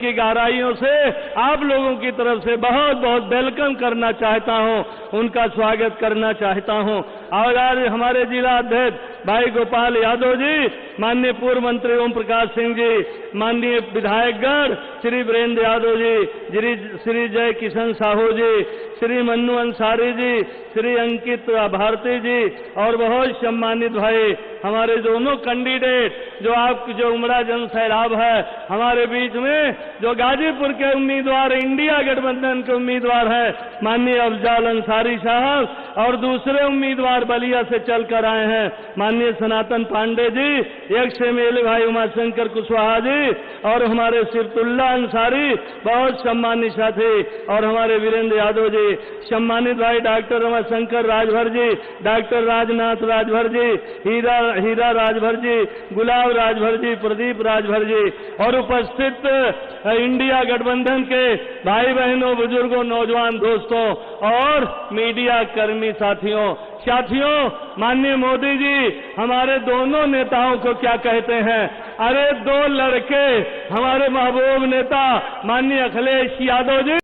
की गहराइयों से आप लोगों की तरफ से बहुत बहुत वेलकम करना चाहता हूं, उनका स्वागत करना चाहता हूं। और आज हमारे जिला अध्यक्ष भाई गोपाल यादव जी, माननीय पूर्व मंत्री ओम प्रकाश सिंह जी, माननीय विधायकगण श्री वीरेंद्र यादव जी, श्री जय किशन साहू जी, श्री मन्नू अंसारी जी, श्री अंकित भारती जी और बहुत सम्मानित भाई हमारे दोनों कैंडिडेट जो उमड़ा जन सैलाब है हमारे बीच में, जो गाजीपुर के उम्मीदवार इंडिया गठबंधन के उम्मीदवार हैं माननीय अफजाल अंसारी साहब, और दूसरे उम्मीदवार बलिया से चलकर आए हैं माननीय सनातन पांडे जी, एक से मेले भाई उमाशंकर कुशवाहा जी और हमारे सिरतुल्ला अंसारी बहुत सम्मानित साथी, और हमारे वीरेंद्र यादव जी, सम्मानित भाई डॉक्टर रमाशंकर राजभर जी, डॉक्टर राजनाथ राजभर जी, हीरा राजभर जी, गुलाब राजभर जी, प्रदीप राजभर जी, और उपस्थित इंडिया गठबंधन के भाई बहनों, बुजुर्गों, नौजवान दोस्तों और मीडिया कर्मी साथियों। माननीय मोदी जी हमारे दोनों नेताओं को क्या कहते हैं? अरे दो लड़के, हमारे महबूब नेता माननीय अखिलेश यादव जी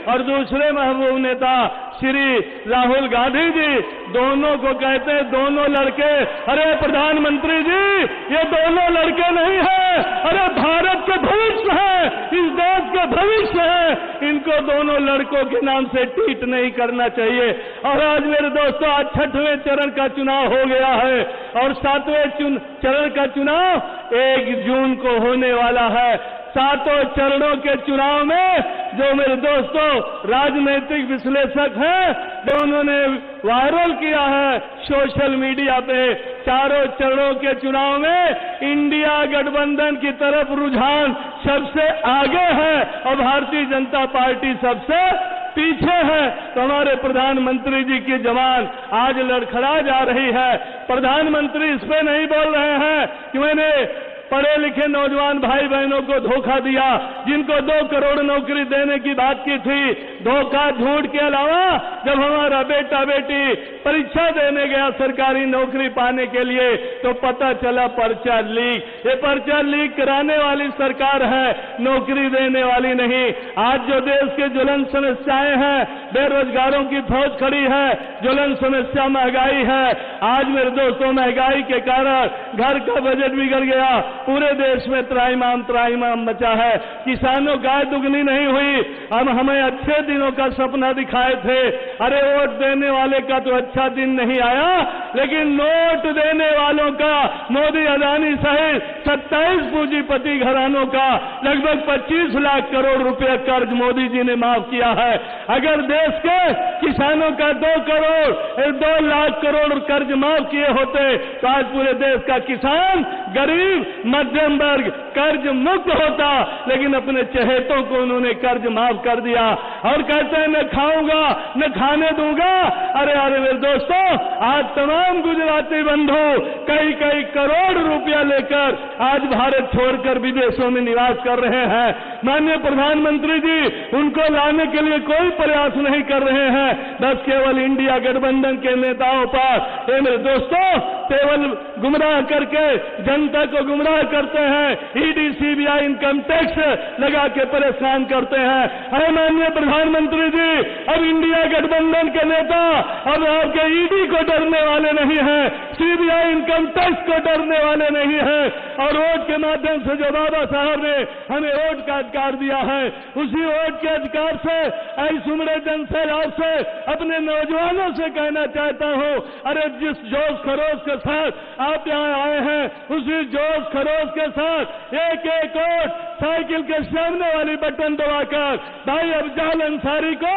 और दूसरे महबूब नेता श्री राहुल गांधी जी, दोनों को कहते हैं दोनों लड़के। अरे प्रधानमंत्री जी, ये दोनों लड़के नहीं हैं, अरे भारत के भविष्य है, इस देश के भविष्य है, इनको दोनों लड़कों के नाम से ट्वीट नहीं करना चाहिए। और आज मेरे दोस्तों, आज 6वें चरण का चुनाव हो गया है और 7वें चरण का चुनाव 1 जून को होने वाला है। 7 चरणों के चुनाव में जो मेरे दोस्तों राजनीतिक विश्लेषक हैं, जो उन्होंने वायरल किया है सोशल मीडिया पे, 4 चरणों के चुनाव में इंडिया गठबंधन की तरफ रुझान सबसे आगे है और भारतीय जनता पार्टी सबसे पीछे है। तो हमारे प्रधानमंत्री जी की जबान आज लड़खड़ा जा रही है। प्रधानमंत्री इस पे नहीं बोल रहे हैं कि मैंने पढ़े लिखे नौजवान भाई बहनों को धोखा दिया, जिनको 2 करोड़ नौकरी देने की बात की थी। धोखा झूठ के अलावा जब हमारा बेटा बेटी परीक्षा देने गया सरकारी नौकरी पाने के लिए तो पता चला पर्चा लीक। ये पर्चा लीक कराने वाली सरकार है, नौकरी देने वाली नहीं। आज जो देश के ज्वलंत समस्याएं हैं, बेरोजगारों की फौज खड़ी है, ज्वलंत समस्या महंगाई है। आज मेरे दोस्तों, महंगाई के कारण घर का बजट बिगड़ गया, पूरे देश में त्राहिमाम मचा है। किसानों की आय दुगनी नहीं हुई। हम हमें अच्छे दिनों का सपना दिखाए थे, अरे वोट देने वाले का तो अच्छा दिन नहीं आया, लेकिन नोट देने वालों का, मोदी अदानी सहित 27 पूंजीपति घरानों का लगभग 25 लाख करोड़ रुपए कर्ज मोदी जी ने माफ किया है। अगर देश के किसानों का 2 लाख करोड़ कर्ज माफ किए होते तो आज पूरे देश का किसान, गरीब, मध्यम वर्ग कर्ज मुक्त होता, लेकिन अपने चहेतों को उन्होंने कर्ज माफ कर दिया और कहते हैं न खाऊंगा न खाने दूंगा। अरे मेरे दोस्तों, आज तमाम गुजराती बंधु कई करोड़ रुपया लेकर आज भारत छोड़कर विदेशों में निवास कर रहे हैं। माननीय प्रधानमंत्री जी उनको लाने के लिए कोई प्रयास नहीं कर रहे हैं, बस केवल इंडिया गठबंधन के नेताओं पर ये मेरे दोस्तों केवल गुमराह करके जनता को गुमराह करते हैं। ईडी, सीबीआई, इनकम टैक्स लगा के परेशान करते हैं। अरे माननीय प्रधानमंत्री जी, अब इंडिया गठबंधन के नेता अब आपके ईडी को डरने वाले नहीं हैं, सीबीआई, इनकम टैक्स को डरने वाले नहीं हैं, और वोट के माध्यम से जो बाबा साहब ने हमें वोट का अधिकार दिया है, उसी वोट के अधिकार से इस उमड़े जन सैलाब से अपने नौजवानों से कहना चाहता हूं, अरे जिस जोश खरोश के साथ आप यहां आए हैं, उसी जोश खरोश के साथ एक वोट साइकिल के सामने वाली बटन दबाकर भाई अफजाल अंसारी को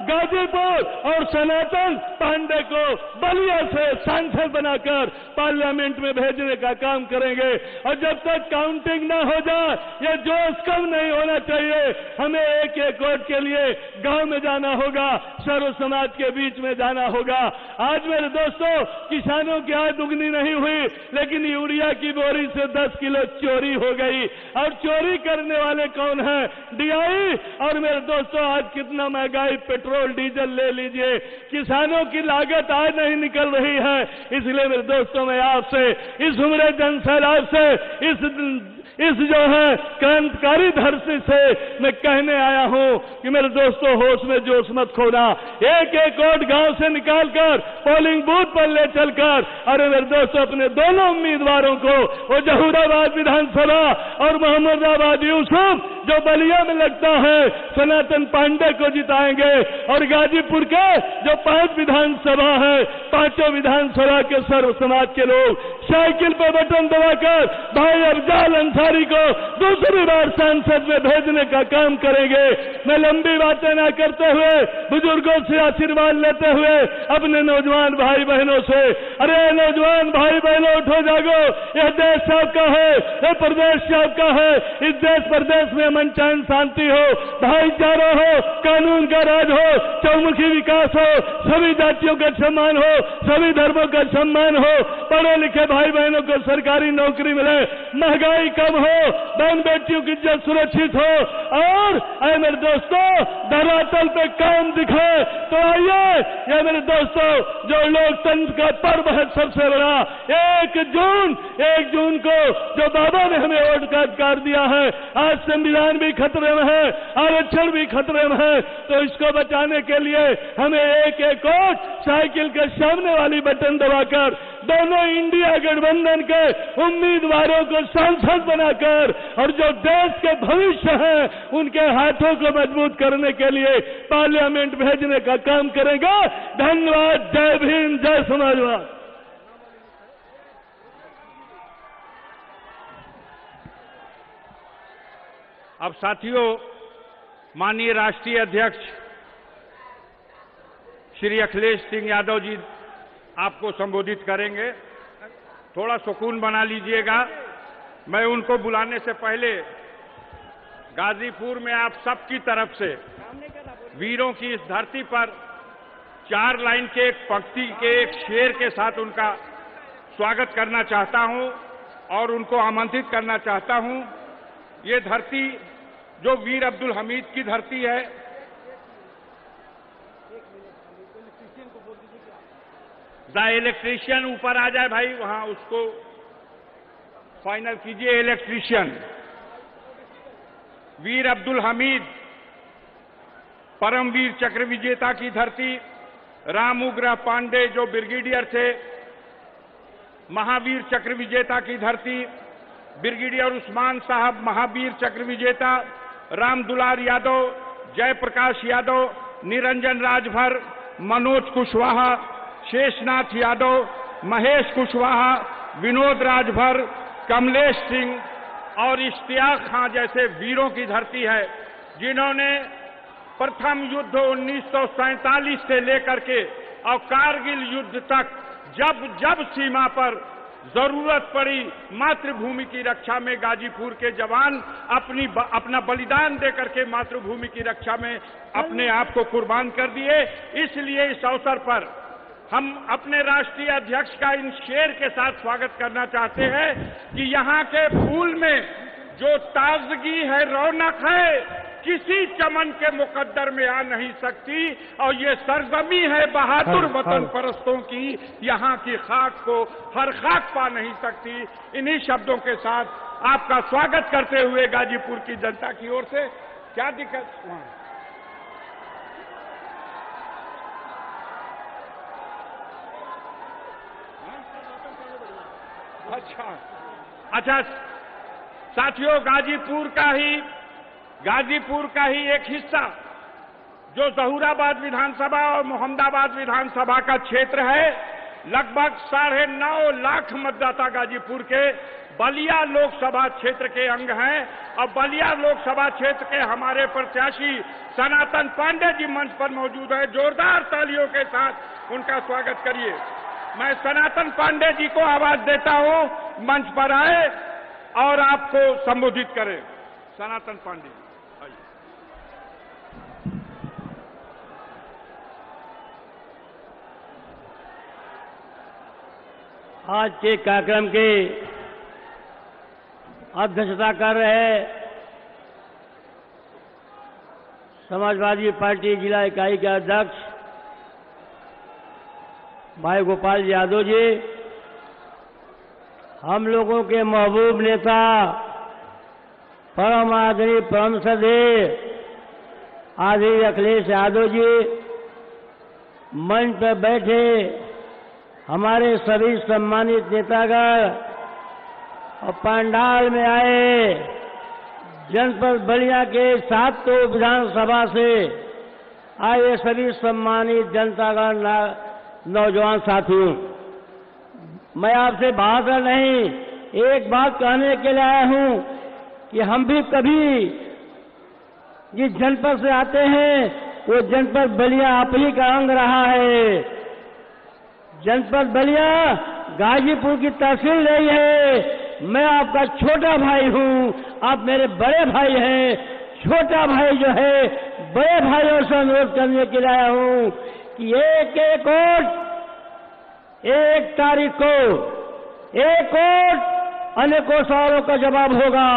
गाजीपुर और सनातन पांडे को बलिया से सांसद बनाकर पार्लियामेंट में भेजने का काम करेंगे। और जब तक काउंटिंग न हो जाए, ये जोश कम नहीं होना चाहिए। हमें एक वोट के लिए गांव में जाना होगा, सर्व समाज के बीच में जाना होगा। आज मेरे दोस्तों, किसानों की आय दुगनी नहीं हुई, लेकिन यूरिया की बोरी से 10 किलो चोरी हो गई। और चोरी करने वाले कौन है? डीआई। और मेरे दोस्तों, आज कितना महंगाई, पेट्रोल डीजल ले लीजिए, किसानों की लागत आज नहीं निकल रही है। इसलिए मेरे दोस्तों, मैं आपसे इस उमड़े जन सैलाब से, इस इस जो है क्रांतिकारी धरती से मैं कहने आया हूं कि मेरे दोस्तों, होश में जोश मत खोना। एक एक वोट गांव से निकालकर पोलिंग बूथ पर ले चलकर, अरे मेरे दोस्तों, अपने दोनों उम्मीदवारों को, वो जहूराबाद विधानसभा और मोहम्मदाबाद यूसुफ जो बलिया में लगता है, सनातन पांडे को जिताएंगे। और गाजीपुर के जो 5 विधानसभा है, 5 विधानसभा के सर्व समाज के लोग साइकिल पर बटन दबाकर भाई अफजाल अंसारी को दूसरी बार संसद में भेजने का काम करेंगे। मैं लंबी बातें न करते हुए, बुजुर्गों से आशीर्वाद लेते हुए, अपने नौजवान भाई बहनों से, अरे नौजवान भाई बहनों, उठो जागो, यह देश आपका है, यह प्रदेश आपका है। इस देश प्रदेश में अमन चैन शांति हो, भाईचारा हो, कानून का राज हो, चौमुखी विकास हो, सभी जातियों का सम्मान हो, सभी धर्मों का सम्मान हो, पढ़े लिखे भाई बहनों को सरकारी नौकरी मिले, महंगाई कम हो, बहन बेटियों की इज्जत सुरक्षित हो, और आए मेरे दोस्तों, धरातल पे काम दिखे। तो आइए, ये मेरे दोस्तों, जो लोकतंत्र का पर्व है सबसे बड़ा, 1 जून को जो बाबा ने हमें वोट का अधिकार दिया है, आज संविधान भी खतरे में है, आरक्षण भी खतरे में है, तो इसको बचाने के लिए हमें एक एक वोट साइकिल के सामने वाली बटन दबाकर दोनों इंडिया गठबंधन के उम्मीदवारों को सांसद बनाकर, और जो देश के भविष्य हैं उनके हाथों को मजबूत करने के लिए पार्लियामेंट भेजने का काम करेगा। धन्यवाद। जय भीम, जय समाजवाद। अब साथियों, माननीय राष्ट्रीय अध्यक्ष श्री अखिलेश सिंह यादव जी आपको संबोधित करेंगे। थोड़ा सुकून बना लीजिएगा। मैं उनको बुलाने से पहले गाजीपुर में आप सबकी तरफ से वीरों की इस धरती पर 4 लाइन के एक पंक्ति के एक शेर के साथ उनका स्वागत करना चाहता हूं और उनको आमंत्रित करना चाहता हूं। ये धरती जो वीर अब्दुल हमीद की धरती है, द इलेक्ट्रीशियन ऊपर आ जाए भाई, वहां उसको फाइनल कीजिए। इलेक्ट्रीशियन वीर अब्दुल हमीद, परमवीर चक्र विजेता की धरती, रामुग्रह पांडे जो ब्रिगेडियर थे, महावीर चक्र विजेता की धरती, ब्रिगेडियर उस्मान साहब महावीर चक्र विजेता, रामदुलार यादव, जयप्रकाश यादव, निरंजन राजभर, मनोज कुशवाहा, शेषनाथ यादव, महेश कुशवाहा, विनोद राजभर, कमलेश सिंह और इश्तियाक खां जैसे वीरों की धरती है, जिन्होंने प्रथम युद्ध 1947 से लेकर के और कारगिल युद्ध तक जब जब सीमा पर जरूरत पड़ी, मातृभूमि की रक्षा में गाजीपुर के जवान अपना बलिदान देकर के मातृभूमि की रक्षा में अपने आप को कुर्बान कर दिए। इसलिए इस अवसर पर हम अपने राष्ट्रीय अध्यक्ष का इन शेर के साथ स्वागत करना चाहते हैं कि यहाँ के फूल में जो ताजगी है, रौनक है, किसी चमन के मुकद्दर में आ नहीं सकती, और ये सरजमी है बहादुर वतन परस्तों की, यहाँ की खाक को हर खाक पा नहीं सकती। इन्हीं शब्दों के साथ आपका स्वागत करते हुए गाजीपुर की जनता की ओर से, क्या दिक्कत वहां? अच्छा साथियों, गाजीपुर का ही एक हिस्सा जो जहूराबाद विधानसभा और मोहम्मदाबाद विधानसभा का क्षेत्र है, लगभग 9.5 लाख मतदाता गाजीपुर के बलिया लोकसभा क्षेत्र के अंग हैं। और बलिया लोकसभा क्षेत्र के हमारे प्रत्याशी सनातन पांडे जी मंच पर मौजूद है। जोरदार तालियों के साथ उनका स्वागत करिए। मैं सनातन पांडे जी को आवाज देता हूं, मंच पर आए और आपको संबोधित करें। सनातन पांडे जी आइए। आज के कार्यक्रम की अध्यक्षता कर रहे समाजवादी पार्टी जिला इकाई के अध्यक्ष भाई गोपाल यादव जी, हम लोगों के महबूब नेता परम आदरणीय परम श्रद्धेय आदरणीय अखिलेश यादव जी, मंच पर बैठे हमारे सभी सम्मानित नेतागण और पंडाल में आए जनपद बलिया के 7 विधानसभा से आए सभी सम्मानित जनतागण, नौजवान साथियों, मैं आपसे भाषण नहीं, एक बात कहने के लिए आया हूं कि हम भी कभी जिस जनपद से आते हैं वो जनपद बलिया आप ही का अंग रहा है। जनपद बलिया गाजीपुर की तहसील रही है। मैं आपका छोटा भाई हूं, आप मेरे बड़े भाई हैं। छोटा भाई जो है बड़े भाइयों से अनुरोध करने के लिए आया हूं कि एक वोट, 1 तारीख को 1 वोट अनेकों सवालों का जवाब होगा।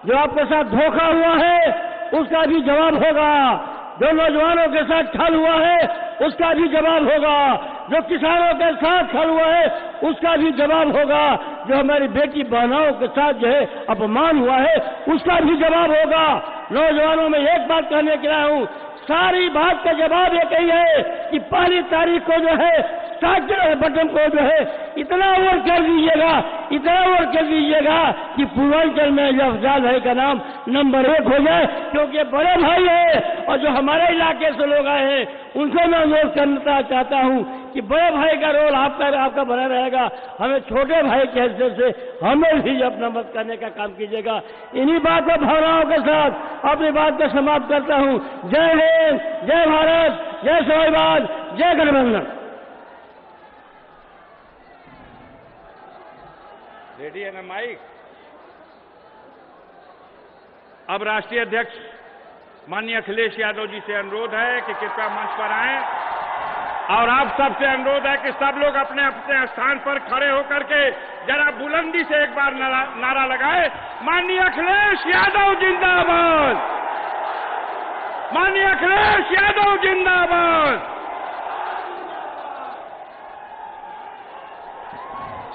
जो आपके साथ धोखा हुआ है उसका भी जवाब होगा। जो नौजवानों के साथ छल हुआ है उसका भी जवाब होगा। जो किसानों के साथ छल हुआ है उसका भी जवाब होगा। जो हमारी बेटी बहनों के साथ जो है अपमान हुआ है उसका भी जवाब होगा। नौजवानों में एक बात कहने के लिए आया हूं, सारी बात का जवाब एक ही है कि 1 तारीख को जो है बटन को जो है इतना वोट कर दीजिएगा, इतना वोट कर दीजिएगा कि पूर्वांचल में जो अफजाल भाई का नाम नंबर 1 हो जाए, क्योंकि बड़े भाई है। और जो हमारे इलाके से लोग आए हैं उनसे मैं अनुरोध करना चाहता हूं कि बड़े भाई का रोल आपका बना रहेगा। हमें छोटे भाई के हैसियत से हमें भी अपना मत करने का काम कीजिएगा। इन्हीं बात और भावनाओं के साथ अपनी बात को समाप्त करता हूं। जय हिंद, जय भारत, जय स्वाभिमान, जय गठबंधन। रेडी है ना माइक? अब राष्ट्रीय अध्यक्ष माननीय अखिलेश यादव जी से अनुरोध है कि कृपया मंच पर आएं और आप सबसे अनुरोध है कि सब लोग अपने अपने स्थान पर खड़े होकर के जरा बुलंदी से एक बार नारा लगाए, माननीय अखिलेश यादव जिंदाबाद, माननीय अखिलेश यादव जिंदाबाद।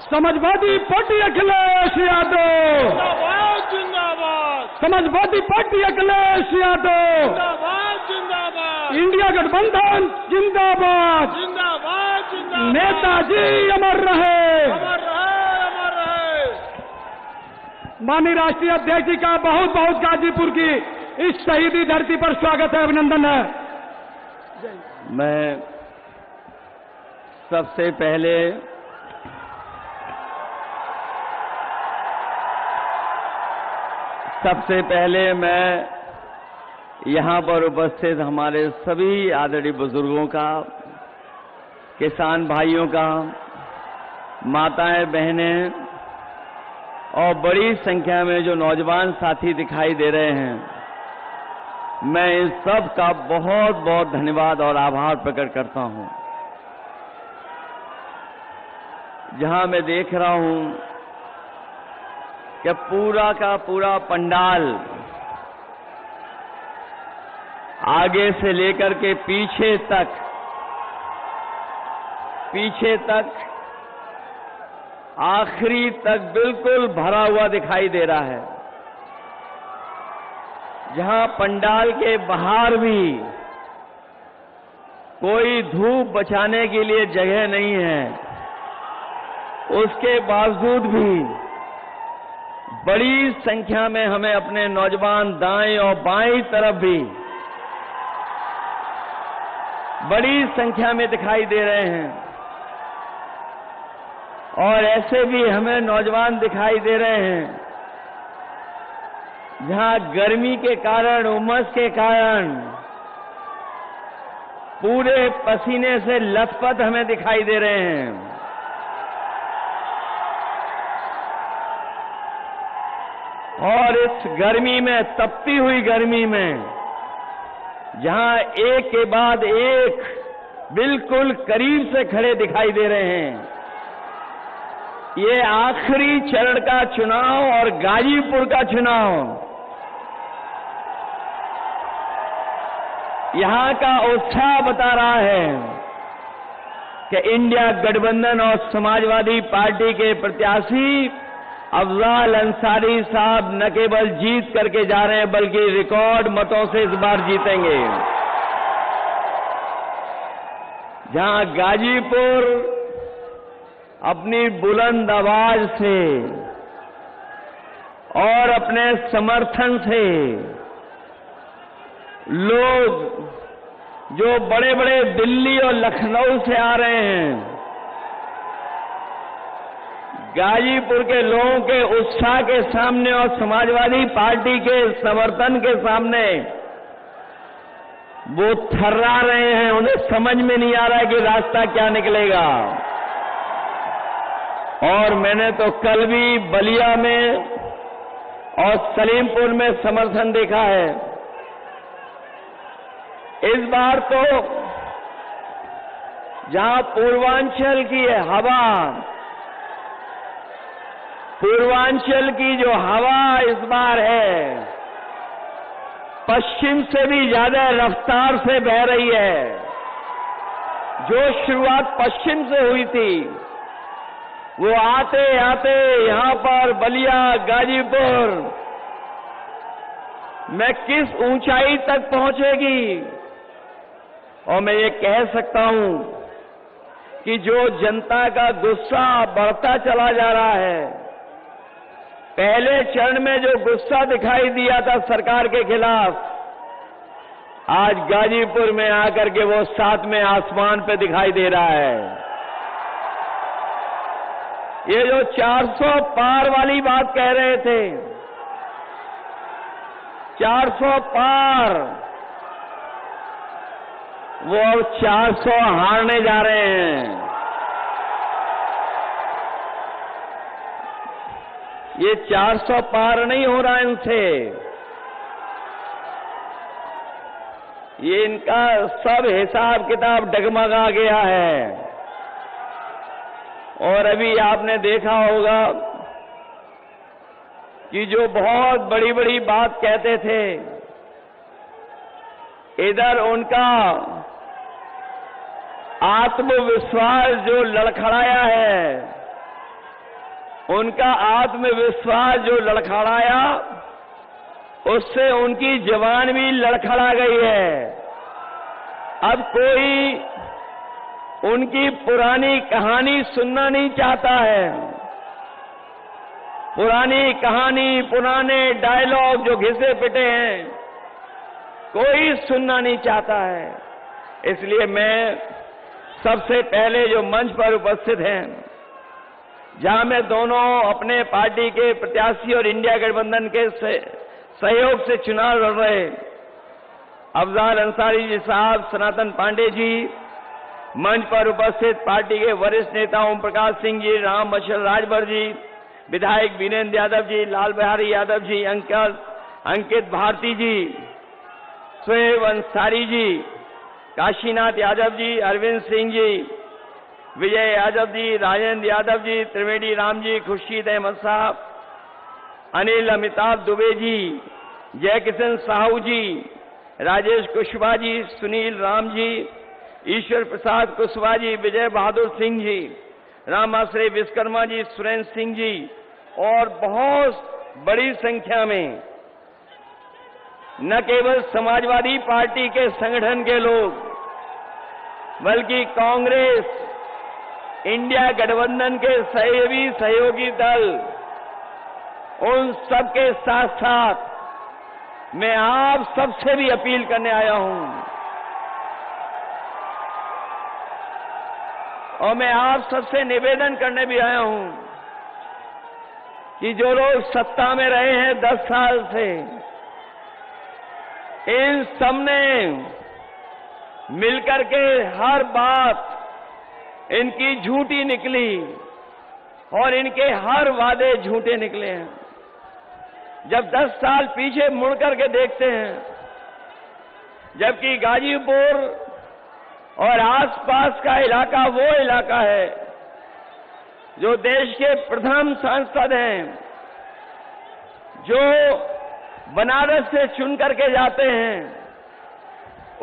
समाजवादी पार्टी अखिलेश यादव जिंदाबाद, जिंदाबाद। समाजवादी पार्टी अखिलेश यादव जिंदाबाद, जिंदाबाद। इंडिया गठबंधन जिंदाबाद, जिंदाबाद, जिंदाबाद। नेताजी अमर रहे, अमर रहे, अमर रहे। माननीय राष्ट्रीय अध्यक्ष जी का बहुत बहुत गाजीपुर की इस शहीदी धरती पर स्वागत है, अभिनंदन है। मैं सबसे पहले मैं यहां पर उपस्थित हमारे सभी आदरणीय बुजुर्गों का, किसान भाइयों का, माताएं बहनें और बड़ी संख्या में जो नौजवान साथी दिखाई दे रहे हैं, मैं इन सब का बहुत बहुत धन्यवाद और आभार प्रकट करता हूं। जहां मैं देख रहा हूं कि पूरा का पूरा पंडाल आगे से लेकर के पीछे तक आखिरी तक बिल्कुल भरा हुआ दिखाई दे रहा है। जहां पंडाल के बाहर भी कोई धूप बचाने के लिए जगह नहीं है, उसके बावजूद भी बड़ी संख्या में हमें अपने नौजवान दाएं और बाएं तरफ भी बड़ी संख्या में दिखाई दे रहे हैं। और ऐसे भी हमें नौजवान दिखाई दे रहे हैं जहां गर्मी के कारण, उमस के कारण पूरे पसीने से लथपथ हमें दिखाई दे रहे हैं। और इस गर्मी में, तपती हुई गर्मी में, जहां एक के बाद एक बिल्कुल करीब से खड़े दिखाई दे रहे हैं, ये आखिरी चरण का चुनाव और गाजीपुर का चुनाव, यहां का उत्साह बता रहा है कि इंडिया गठबंधन और समाजवादी पार्टी के प्रत्याशी अफजाल अंसारी साहब न केवल जीत करके जा रहे हैं बल्कि रिकॉर्ड मतों से इस बार जीतेंगे। जहां गाजीपुर अपनी बुलंद आवाज से और अपने समर्थन से लोग जो बड़े बड़े दिल्ली और लखनऊ से आ रहे हैं, गाजीपुर के लोगों के उत्साह के सामने और समाजवादी पार्टी के समर्थन के सामने वो थर्रा रहे हैं। उन्हें समझ में नहीं आ रहा है कि रास्ता क्या निकलेगा। और मैंने तो कल भी बलिया में और सलीमपुर में समर्थन देखा है। इस बार तो जहां पूर्वांचल की हवा, पूर्वांचल की जो हवा इस बार है, पश्चिम से भी ज्यादा रफ्तार से बह रही है। जो शुरुआत पश्चिम से हुई थी, वो आते आते यहां पर बलिया, गाजीपुर में किस ऊंचाई तक पहुंचेगी। और मैं ये कह सकता हूं कि जो जनता का गुस्सा बढ़ता चला जा रहा है, पहले चरण में जो गुस्सा दिखाई दिया था सरकार के खिलाफ, आज गाजीपुर में आकर के वो सातवें आसमान पे दिखाई दे रहा है। ये जो 400 पार वाली बात कह रहे थे, 400 पार, वो अब 400 हारने जा रहे हैं। ये 400 पार नहीं हो रहा इनसे। ये इनका सब हिसाब किताब डगमगा गया है। और अभी आपने देखा होगा कि जो बहुत बड़ी बड़ी बात कहते थे, इधर उनका आत्मविश्वास जो लड़खड़ाया है, उनका आत्मविश्वास जो लड़खड़ाया, उससे उनकी जवान भी लड़खड़ा गई है। अब कोई उनकी पुरानी कहानी सुनना नहीं चाहता है। पुरानी कहानी, पुराने डायलॉग जो घिसे पिटे हैं, कोई सुनना नहीं चाहता है। इसलिए मैं सबसे पहले जो मंच पर उपस्थित हैं, जहां मैं दोनों अपने पार्टी के प्रत्याशी और इंडिया गठबंधन के सहयोग से चुनाव लड़ रहे अफजाल अंसारी जी साहब, सनातन पांडे जी, मंच पर उपस्थित पार्टी के वरिष्ठ नेता ओम प्रकाश सिंह जी, राम मछल राजभर जी, विधायक वीरेंद्र यादव जी, लाल बिहारी यादव जी, अंकित भारती जी, शोएब अंसारी जी, काशीनाथ यादव जी, अरविंद सिंह जी, विजय यादव जी, राजेंद्र यादव जी, त्रिवेदी राम जी, खुर्शीद अहमद साहब, अनिल अमिताभ दुबे जी, जयकिशन साहू जी, राजेश कुशवाहा जी, सुनील राम जी, ईश्वर प्रसाद कुशवाहा जी, विजय बहादुर सिंह जी, रामाश्रय विश्वकर्मा जी, सुरेंद्र सिंह जी और बहुत बड़ी संख्या में न केवल समाजवादी पार्टी के संगठन के लोग बल्कि कांग्रेस, इंडिया गठबंधन के सहयोगी दल, उन सबके साथ साथ मैं आप सबसे भी अपील करने आया हूं और मैं आप सबसे निवेदन करने भी आया हूं कि जो लोग सत्ता में रहे हैं 10 साल से, इन सबने मिलकर के हर बात इनकी झूठी निकली और इनके हर वादे झूठे निकले हैं। जब 10 साल पीछे मुड़ करके देखते हैं, जबकि गाजीपुर और आसपास का इलाका वो इलाका है जो देश के प्रथम सांसद हैं, जो बनारस से चुन करके जाते हैं,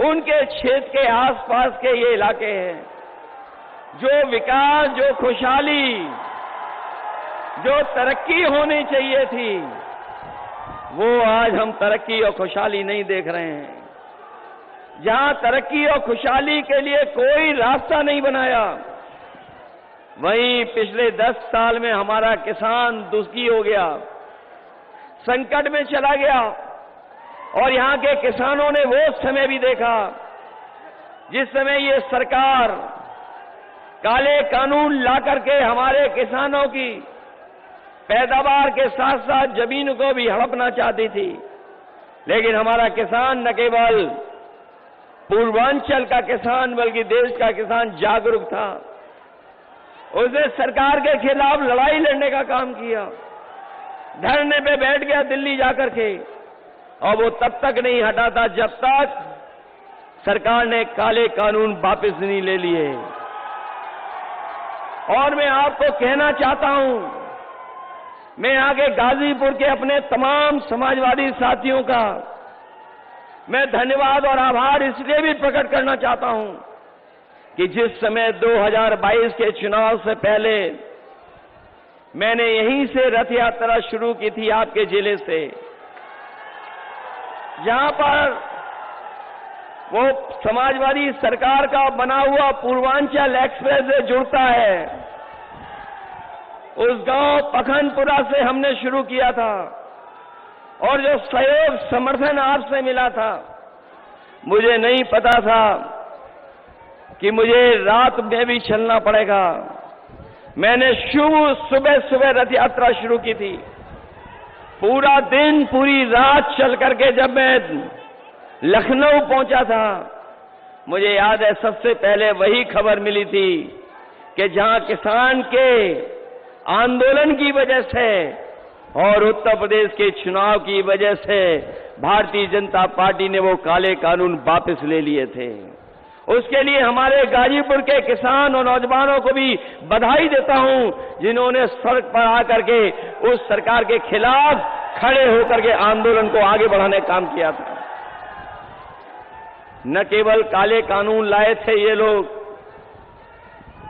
उनके क्षेत्र के आसपास के ये इलाके हैं। जो विकास, जो खुशहाली जो तरक्की होनी चाहिए थी, वो आज हम तरक्की और खुशहाली नहीं देख रहे हैं। जहां तरक्की और खुशहाली के लिए कोई रास्ता नहीं बनाया, वहीं पिछले 10 साल में हमारा किसान दुखी हो गया, संकट में चला गया। और यहां के किसानों ने वो समय भी देखा जिस समय ये सरकार काले कानून ला करके हमारे किसानों की पैदावार के साथ साथ जमीन को भी हड़पना चाहती थी। लेकिन हमारा किसान न केवल पूर्वांचल का किसान बल्कि देश का किसान जागरूक था। उसने सरकार के खिलाफ लड़ाई लड़ने का काम किया, धरने पे बैठ गया दिल्ली जाकर के, और वो तब तक नहीं हटा था जब तक सरकार ने काले कानून वापस नहीं ले लिए। और मैं आपको कहना चाहता हूं, मैं यहां के गाजीपुर के अपने तमाम समाजवादी साथियों का मैं धन्यवाद और आभार इसलिए भी प्रकट करना चाहता हूं कि जिस समय 2022 के चुनाव से पहले मैंने यहीं से रथ यात्रा शुरू की थी आपके जिले से, जहां पर वो समाजवादी सरकार का बना हुआ पूर्वांचल एक्सप्रेस वे जुड़ता है, उस गांव पखनपुरा से हमने शुरू किया था। और जो सहयोग समर्थन आपसे मिला था, मुझे नहीं पता था कि मुझे रात में भी चलना पड़ेगा। मैंने सुबह सुबह रथ यात्रा शुरू की थी, पूरा दिन पूरी रात चल करके जब मैं लखनऊ पहुंचा था, मुझे याद है सबसे पहले वही खबर मिली थी कि जहां किसान के आंदोलन की वजह से और उत्तर प्रदेश के चुनाव की वजह से भारतीय जनता पार्टी ने वो काले कानून वापस ले लिए थे। उसके लिए हमारे गाजीपुर के किसान और नौजवानों को भी बधाई देता हूं, जिन्होंने सड़क पर आकर के उस सरकार के खिलाफ खड़े होकर के आंदोलन को आगे बढ़ाने का काम किया था। न केवल काले कानून लाए थे ये लोग,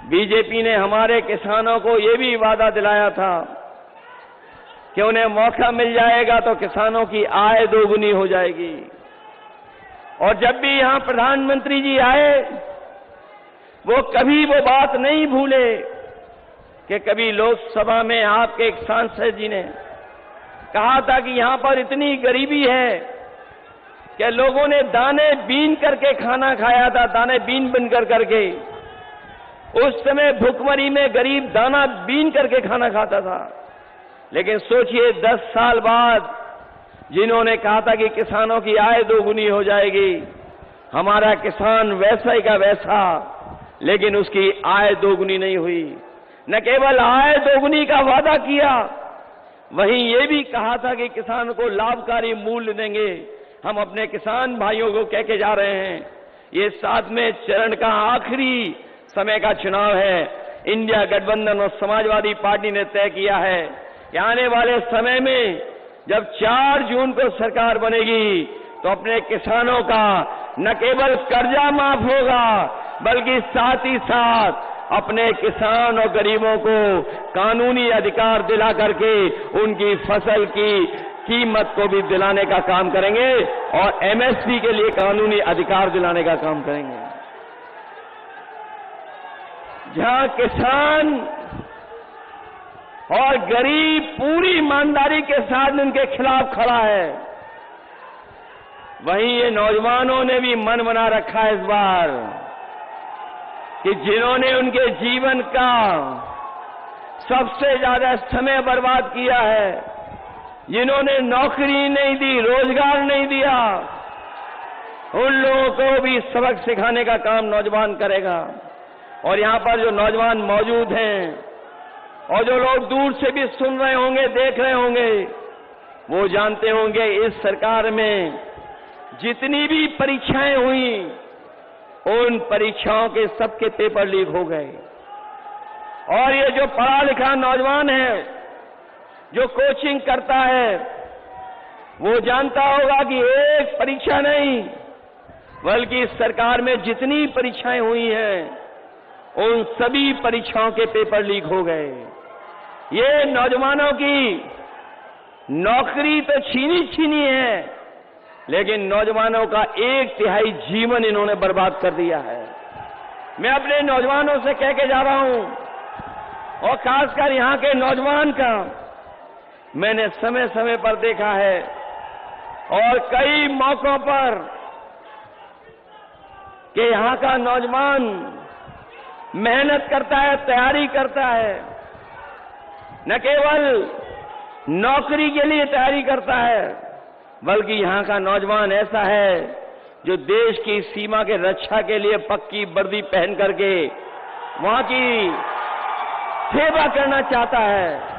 बीजेपी ने हमारे किसानों को ये भी वादा दिलाया था कि उन्हें मौका मिल जाएगा तो किसानों की आय दोगुनी हो जाएगी। और जब भी यहां प्रधानमंत्री जी आए, वो कभी वो बात नहीं भूले कि कभी लोकसभा में आपके एक सांसद जी ने कहा था कि यहां पर इतनी गरीबी है कि लोगों ने दाने बीन करके खाना खाया था, दाने बीन बनकर करके। उस समय भुखमरी में गरीब दाना बीन करके खाना खाता था। लेकिन सोचिए 10 साल बाद जिन्होंने कहा था कि किसानों की आय दोगुनी हो जाएगी, हमारा किसान वैसा ही का वैसा, लेकिन उसकी आय दोगुनी नहीं हुई। न केवल आय दोगुनी का वादा किया, वहीं ये भी कहा था कि किसान को लाभकारी मूल्य देंगे। हम अपने किसान भाइयों को कह के जा रहे हैं, ये 7वें चरण का आखिरी समय का चुनाव है। इंडिया गठबंधन और समाजवादी पार्टी ने तय किया है कि आने वाले समय में जब 4 जून को सरकार बनेगी तो अपने किसानों का न केवल कर्जा माफ होगा, बल्कि साथ ही साथ अपने किसान और गरीबों को कानूनी अधिकार दिला करके उनकी फसल की कीमत को भी दिलाने का काम करेंगे और एमएसपी के लिए कानूनी अधिकार दिलाने का काम करेंगे। जहां किसान और गरीब पूरी ईमानदारी के साथ उनके खिलाफ खड़ा है, वहीं ये नौजवानों ने भी मन बना रखा है इस बार कि जिन्होंने उनके जीवन का सबसे ज्यादा समय बर्बाद किया है, जिन्होंने नौकरी नहीं दी, रोजगार नहीं दिया, उन लोगों को भी सबक सिखाने का काम नौजवान करेगा। और यहां पर जो नौजवान मौजूद हैं और जो लोग दूर से भी सुन रहे होंगे, देख रहे होंगे, वो जानते होंगे इस सरकार में जितनी भी परीक्षाएं हुई, उन परीक्षाओं के सबके पेपर लीक हो गए। और ये जो पढ़ा लिखा नौजवान है, जो कोचिंग करता है, वो जानता होगा कि एक परीक्षा नहीं, बल्कि इस सरकार में जितनी परीक्षाएं हुई हैं, उन सभी परीक्षाओं के पेपर लीक हो गए। ये नौजवानों की नौकरी तो छीनी है, लेकिन नौजवानों का 1/3 जीवन इन्होंने बर्बाद कर दिया है। मैं अपने नौजवानों से कह के जा रहा हूं, और खासकर यहां के नौजवान का मैंने समय समय पर देखा है और कई मौकों पर कि यहां का नौजवान मेहनत करता है, तैयारी करता है, न केवल नौकरी के लिए तैयारी करता है, बल्कि यहां का नौजवान ऐसा है जो देश की सीमा के रक्षा के लिए पक्की वर्दी पहन करके वहां की सेवा करना चाहता है।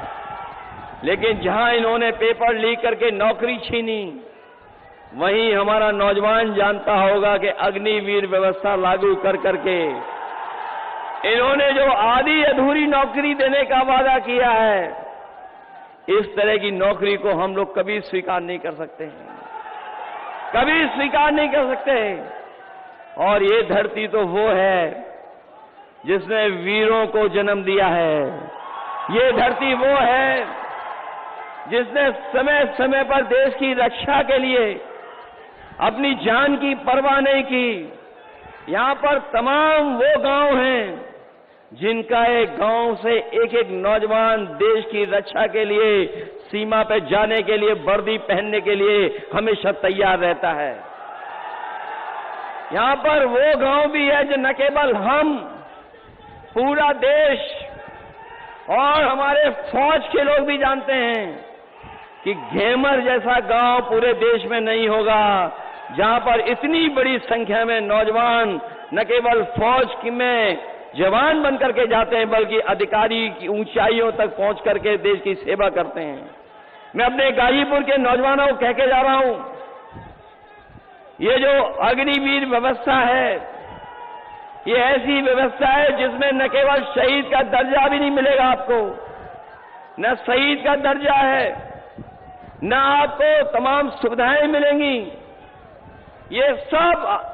लेकिन जहां इन्होंने पेपर लीक करके नौकरी छीनी, वहीं हमारा नौजवान जानता होगा कि अग्निवीर व्यवस्था लागू कर करके इन्होंने जो आधी अधूरी नौकरी देने का वादा किया है, इस तरह की नौकरी को हम लोग कभी स्वीकार नहीं कर सकते हैं, कभी स्वीकार नहीं कर सकते। और ये धरती तो वो है जिसने वीरों को जन्म दिया है, ये धरती वो है जिसने समय समय पर देश की रक्षा के लिए अपनी जान की परवाह नहीं की। यहां पर तमाम वो गांव हैं जिनका एक गांव से एक एक नौजवान देश की रक्षा के लिए, सीमा पे जाने के लिए, वर्दी पहनने के लिए हमेशा तैयार रहता है। यहां पर वो गांव भी है जो न केवल हम, पूरा देश और हमारे फौज के लोग भी जानते हैं कि घेमर जैसा गांव पूरे देश में नहीं होगा जहां पर इतनी बड़ी संख्या में नौजवान न केवल फौज में जवान बन करके जाते हैं, बल्कि अधिकारी की ऊंचाइयों तक पहुंच करके देश की सेवा करते हैं। मैं अपने गाजीपुर के नौजवानों को कह के जा रहा हूं, ये जो अग्निवीर व्यवस्था है, ये ऐसी व्यवस्था है जिसमें न केवल शहीद का दर्जा भी नहीं मिलेगा आपको, न शहीद का दर्जा है, न आपको तमाम सुविधाएं मिलेंगी। ये सब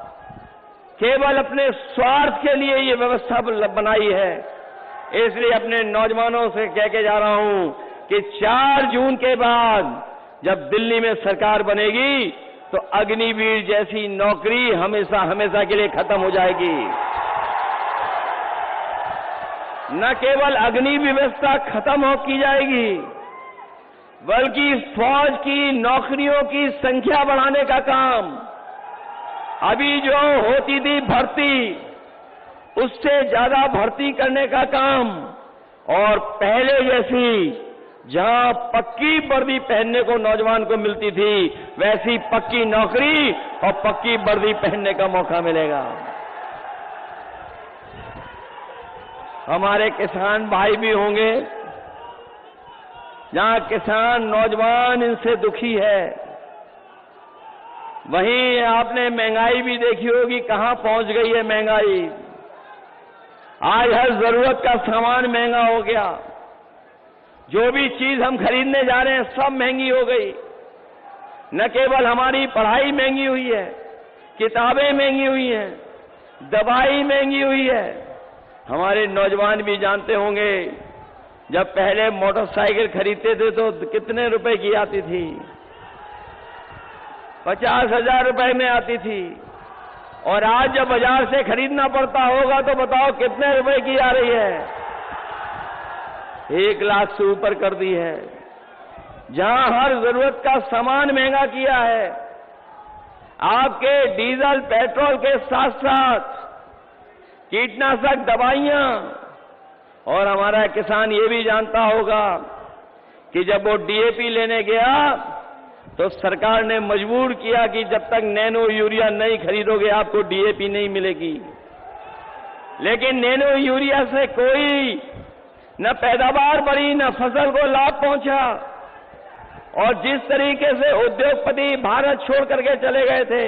केवल अपने स्वार्थ के लिए ये व्यवस्था बनाई है। इसलिए अपने नौजवानों से कह के जा रहा हूं कि 4 जून के बाद जब दिल्ली में सरकार बनेगी तो अग्निवीर जैसी नौकरी हमेशा हमेशा के लिए खत्म हो जाएगी। न केवल अग्नि व्यवस्था खत्म हो की जाएगी, बल्कि फौज की नौकरियों की संख्या बढ़ाने का काम, अभी जो होती थी भर्ती, उससे ज्यादा भर्ती करने का काम, और पहले जैसी जहां पक्की वर्दी पहनने को नौजवान को मिलती थी, वैसी पक्की नौकरी और पक्की वर्दी पहनने का मौका मिलेगा। हमारे किसान भाई भी होंगे, जहां किसान नौजवान इनसे दुखी है, वहीं आपने महंगाई भी देखी होगी, कहां पहुंच गई है महंगाई। आज हर जरूरत का सामान महंगा हो गया, जो भी चीज हम खरीदने जा रहे हैं सब महंगी हो गई। न केवल हमारी पढ़ाई महंगी हुई है, किताबें महंगी हुई हैं, दवाई महंगी हुई है। हमारे नौजवान भी जानते होंगे, जब पहले मोटरसाइकिल खरीदते थे तो कितने रुपए की आती थी, 50,000 रुपए में आती थी, और आज जब बाजार से खरीदना पड़ता होगा तो बताओ कितने रुपए की आ रही है, 1 लाख से ऊपर कर दी है। जहां हर जरूरत का सामान महंगा किया है, आपके डीजल पेट्रोल के साथ साथ कीटनाशक दवाइयां, और हमारा किसान ये भी जानता होगा कि जब वो डीएपी लेने गया तो सरकार ने मजबूर किया कि जब तक नैनो यूरिया नहीं खरीदोगे आपको डीएपी नहीं मिलेगी। लेकिन नैनो यूरिया से कोई न पैदावार बढ़ी, न फसल को लाभ पहुंचा, और जिस तरीके से उद्योगपति भारत छोड़ करके चले गए थे,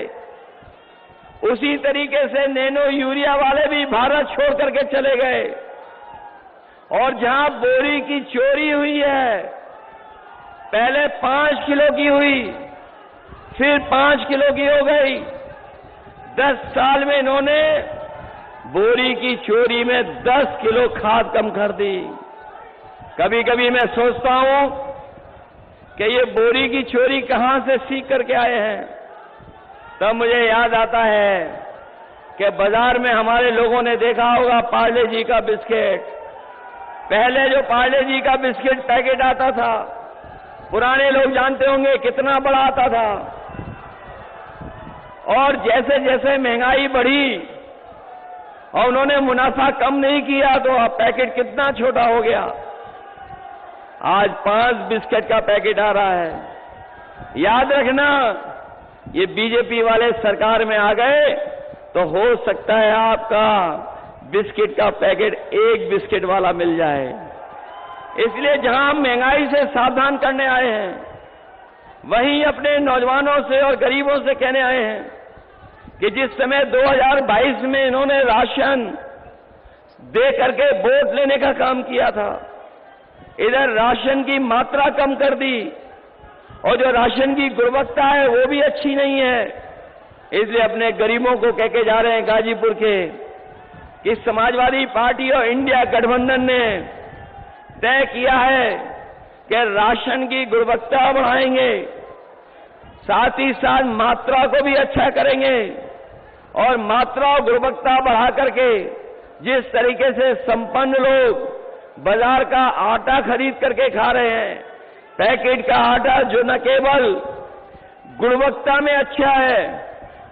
उसी तरीके से नैनो यूरिया वाले भी भारत छोड़ करके चले गए। और जहां बोरी की चोरी हुई है, पहले 5 किलो की हुई, फिर 5 किलो की हो गई। 10 साल में इन्होंने बोरी की चोरी में 10 किलो खाद कम कर दी। कभी कभी मैं सोचता हूं कि ये बोरी की चोरी कहां से सीख करके आए हैं। तब मुझे याद आता है कि बाजार में हमारे लोगों ने देखा होगा पार्ले जी का बिस्किट। पहले जो पार्ले जी का बिस्किट पैकेट आता था, पुराने लोग जानते होंगे कितना बड़ा आता था, और जैसे जैसे महंगाई बढ़ी और उन्होंने मुनाफा कम नहीं किया तो अब पैकेट कितना छोटा हो गया। आज 5 बिस्किट का पैकेट आ रहा है। याद रखना, ये बीजेपी वाले सरकार में आ गए तो हो सकता है आपका बिस्किट का पैकेट 1 बिस्किट वाला मिल जाए। इसलिए जहां हम महंगाई से सावधान करने आए हैं, वहीं अपने नौजवानों से और गरीबों से कहने आए हैं कि जिस समय 2022 में इन्होंने राशन दे करके वोट लेने का काम किया था, इधर राशन की मात्रा कम कर दी और जो राशन की गुणवत्ता है वो भी अच्छी नहीं है। इसलिए अपने गरीबों को कह के जा रहे हैं गाजीपुर के कि समाजवादी पार्टी और इंडिया गठबंधन ने तय किया है कि राशन की गुणवत्ता बढ़ाएंगे, साथ ही साथ मात्रा को भी अच्छा करेंगे, और मात्रा और गुणवत्ता बढ़ा करके जिस तरीके से संपन्न लोग बाजार का आटा खरीद करके खा रहे हैं, पैकेट का आटा जो न केवल गुणवत्ता में अच्छा है,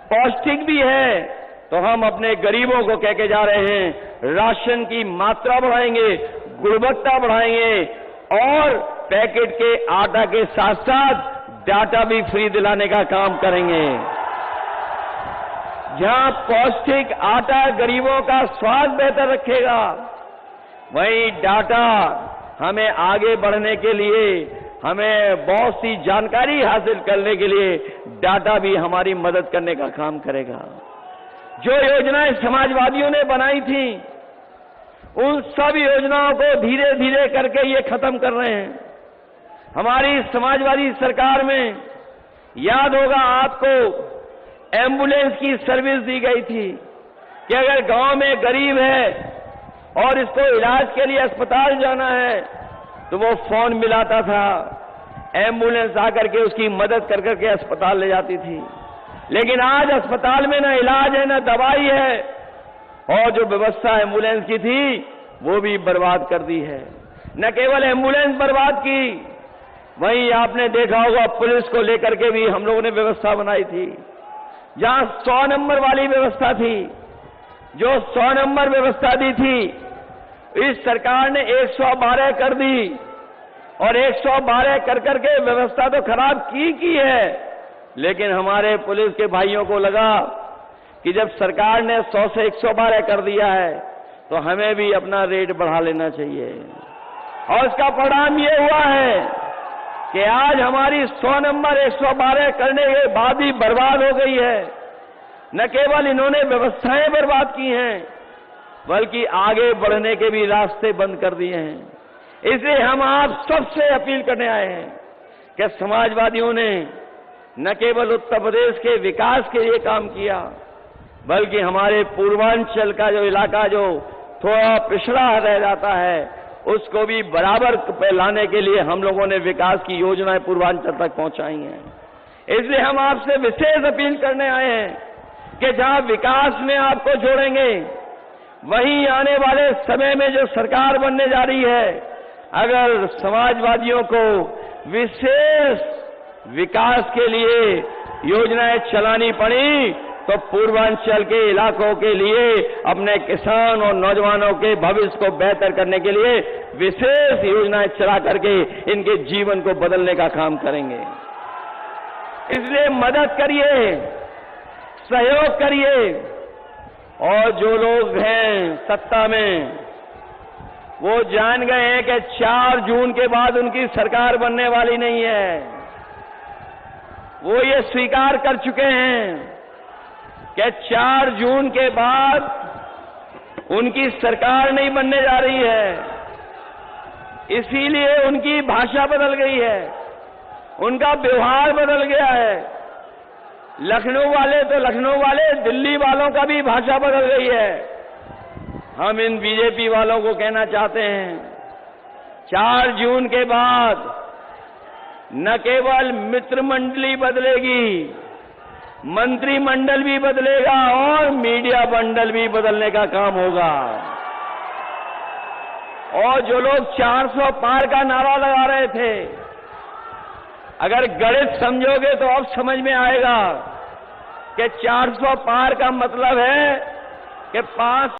पौष्टिक भी है, तो हम अपने गरीबों को कह के जा रहे हैं राशन की मात्रा बढ़ाएंगे, गुणवत्ता बढ़ाएंगे और पैकेट के आटा के साथ साथ डाटा भी फ्री दिलाने का काम करेंगे। जहां पौष्टिक आटा गरीबों का स्वाद बेहतर रखेगा, वहीं डाटा हमें आगे बढ़ने के लिए, हमें बहुत सी जानकारी हासिल करने के लिए डाटा भी हमारी मदद करने का काम करेगा। जो योजनाएं समाजवादियों ने बनाई थी, उन सब योजनाओं को धीरे धीरे करके ये खत्म कर रहे हैं। हमारी समाजवादी सरकार में याद होगा आपको, एम्बुलेंस की सर्विस दी गई थी कि अगर गांव में गरीब है और इसको इलाज के लिए अस्पताल जाना है तो वो फोन मिलाता था, एम्बुलेंस आकर के उसकी मदद कर करके अस्पताल ले जाती थी। लेकिन आज अस्पताल में न इलाज है, न दवाई है, और जो व्यवस्था एम्बुलेंस की थी वो भी बर्बाद कर दी है। न केवल एम्बुलेंस बर्बाद की, वहीं आपने देखा होगा पुलिस को लेकर के भी हम लोगों ने व्यवस्था बनाई थी। जहां 100 नंबर वाली व्यवस्था थी, जो 100 नंबर व्यवस्था दी थी, इस सरकार ने 112 कर दी, और 112 कर करके व्यवस्था तो खराब की है। लेकिन हमारे पुलिस के भाइयों को लगा कि जब सरकार ने 100 से 112 कर दिया है तो हमें भी अपना रेट बढ़ा लेना चाहिए, और इसका परिणाम ये हुआ है कि आज हमारी 100 नंबर 112 करने के बाद ही बर्बाद हो गई है। न केवल इन्होंने व्यवस्थाएं बर्बाद की हैं, बल्कि आगे बढ़ने के भी रास्ते बंद कर दिए हैं। इसलिए हम आप सबसे अपील करने आए हैं कि समाजवादियों ने न केवल उत्तर प्रदेश के विकास के लिए काम किया, बल्कि हमारे पूर्वांचल का जो इलाका जो थोड़ा पिछड़ा रह जाता है, उसको भी बराबर पे लाने के लिए हम लोगों ने विकास की योजनाएं पूर्वांचल तक पहुंचाई हैं। इसलिए हम आपसे विशेष अपील करने आए हैं कि जहां विकास में आपको जोड़ेंगे, वहीं आने वाले समय में जो सरकार बनने जा रही है, अगर समाजवादियों को विशेष विकास के लिए योजनाएं चलानी पड़ी तो पूर्वांचल के इलाकों के लिए अपने किसान और नौजवानों के भविष्य को बेहतर करने के लिए विशेष योजनाएं चला करके इनके जीवन को बदलने का काम करेंगे। इसलिए मदद करिए, सहयोग करिए, और जो लोग हैं सत्ता में वो जान गए हैं कि 4 जून के बाद उनकी सरकार बनने वाली नहीं है। वो ये स्वीकार कर चुके हैं कि 4 जून के बाद उनकी सरकार नहीं बनने जा रही है। इसीलिए उनकी भाषा बदल गई है, उनका व्यवहार बदल गया है। लखनऊ वाले तो लखनऊ वाले, दिल्ली वालों का भी भाषा बदल गई है। हम इन बीजेपी वालों को कहना चाहते हैं 4 जून के बाद न केवल मित्र मंडली बदलेगी, मंत्रिमंडल भी बदलेगा और मीडिया मंडल भी बदलने का काम होगा। और जो लोग 400 पार का नारा लगा रहे थे, अगर गणित समझोगे तो अब समझ में आएगा कि 400 पार का मतलब है कि 5